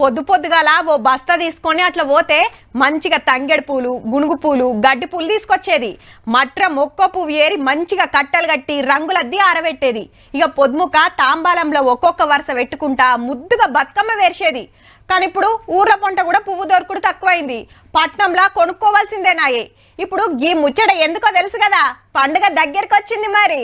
పొద్దుగాల ఓ బస్తా తీసుకొని అట్లా పోతే మంచిగా తంగెడు పూలు, గునుగు పూలు, గడ్డి పూలు తీసుకొచ్చేది. మట్ర మొక్క పువ్వు ఏరి మంచిగా కట్టలు కట్టి రంగులద్ది ఆరబెట్టేది. ఇక పొద్దుముక తాంబాలంలో ఒక్కొక్క వరుస పెట్టుకుంటా ముద్దుగా బతుకమ్మ వేర్చేది. కానీ ఇప్పుడు ఊర్ల పొంట కూడా పువ్వు దొరకడు తక్కువైంది. పట్నంలా కొనుక్కోవాల్సిందేనాయే. ఇప్పుడు గీ ముచ్చట ఎందుకో తెలుసు కదా, పండుగ దగ్గరికి వచ్చింది మరి.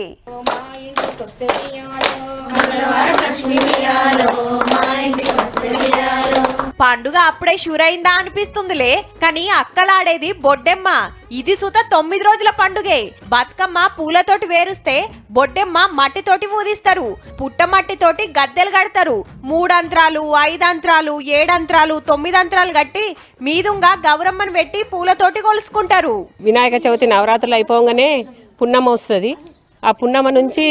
పండుగ అప్పుడే షురైందా అనిపిస్తుందిలే, కానీ అక్కలాడేది బొడ్డెమ్మ. ఇది సుత 9 రోజుల పండుగే. బతుకమ్మ పూలతోటి వేరుస్తే బొడ్డెమ్మ మట్టితోటి ఊదిస్తారు. పుట్టమట్టితోటి గద్దెలు కడతారు. 3 అంత్రాలు, 5 అంత్రాలు, 7 అంత్రాలు, 9 అంత్రాలు కట్టి మీదుంగా గౌరమ్మను పెట్టి పూలతోటి కొలుసుకుంటారు. వినాయక చవితి నవరాత్రులు అయిపోగానే పున్నమ్మ వస్తుంది. ఆ పున్నమ్మ నుంచి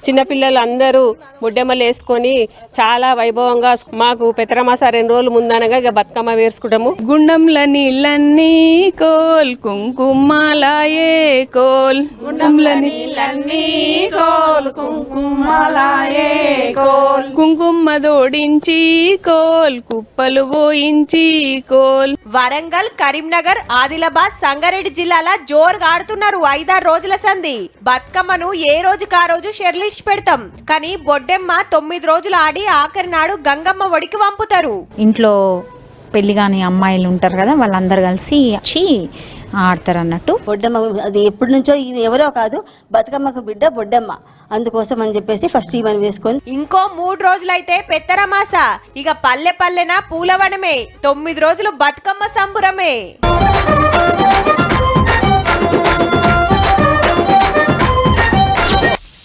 చిన్నపిల్లలు అందరూ బొడ్డెమ్మలు వేసుకొని చాలా వైభవంగా మాకు పెత్తరమాస 2 రోజులు ముందనగా ఇక బతుకమ్మ వేసుకుంటాము. గుండంల నీళ్ళన్నీ కోల్ కుంకుమలాయే కోల్, గుండంల నీళ్ళన్నీ కోల్ కుంకుమలాయే కోల్, కుంకుమ దోడించి కోల్ కుప్పలు పోయించి కోల్. వరంగల్, కరీంనగర్, ఆదిలాబాద్, సంగారెడ్డి జిల్లాల జోరుగా ఆడుతున్నారు 5-6 రోజుల సంధి. బతుకమ్మను ఏ రోజుకా రోజు షెర్లి పెడతాం, కానీ బొడ్డెమ్మ 9 రోజులు ఆడి ఆఖరి నాడు గంగమ్మ ఒడికి పంపుతారు. ఇంట్లో పెళ్లి కాని అమ్మాయిలు ఉంటారు కదా, వాళ్ళందరూ కలిసి వచ్చి ఆడతారు అన్నట్టు. బొడ్డమ్మ అది ఎప్పటి నుంచో ఎవరో కాదు, బతుకమ్మకు బిడ్డ బొడ్డమ్మ. అందుకోసం అని చెప్పేసి ఫస్ట్ ఈమెను వేసుకొని ఇంకో 3 రోజులైతే పెత్తరమాస. ఇక పల్లె పల్లెన పూలవనమే. 9 రోజులు బతుకమ్మ సంబురమే.